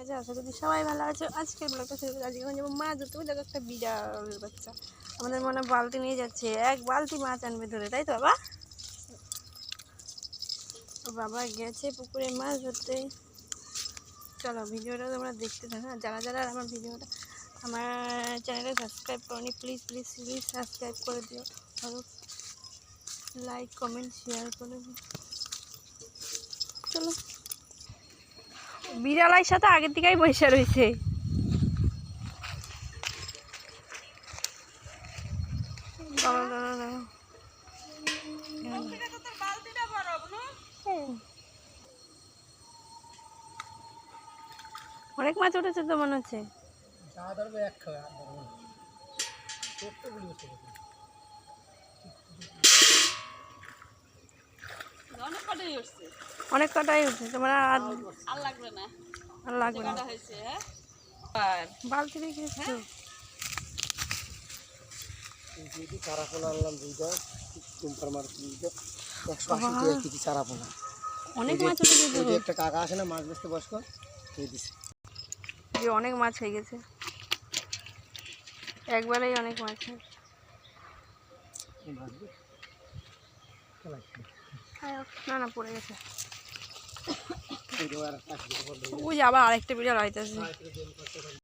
আছে, আশা করি সবাই ভালো আছে। আজকের ব্লগটা শুরু করে আজকে যাবো মাছ ধরতে। দেখো একটা বিড়াল বাচ্চা আমাদের মনে বালতি নিয়ে যাচ্ছে, এক বালতি মাছ আনবে ধরে, তাই তো বাবা? বাবা গেছে পুকুরে মাছ ধরতে। চলো ভিডিওটা তোমরা দেখতে থাকো। যারা যারা আমার ভিডিওটা আমার চ্যানেলে সাবস্ক্রাইব করনি প্লিজ প্লিজ প্লিজ সাবস্ক্রাইব করে দিও, আর লাইক কমেন্ট শেয়ার করে দিও। চলো, বিড়ালের সাথে আগের দিকেই বসে রয়েছে। অনেক মাছ উঠেছে তো মনে হচ্ছে। অনেক কটাই উঠছে তোমার, আর লাগবে না, আর লাগবে না। বালতি রেখে অনেক মাছ উঠেছে। একটা কাকা আসে না মাছ বেচতে, বসক অনেক মাছ হয়ে গেছে একবারেই, অনেক মাছ। না না পড়ে গেছে। ওই আবার আরেকটা বিড়াল আইতেছে।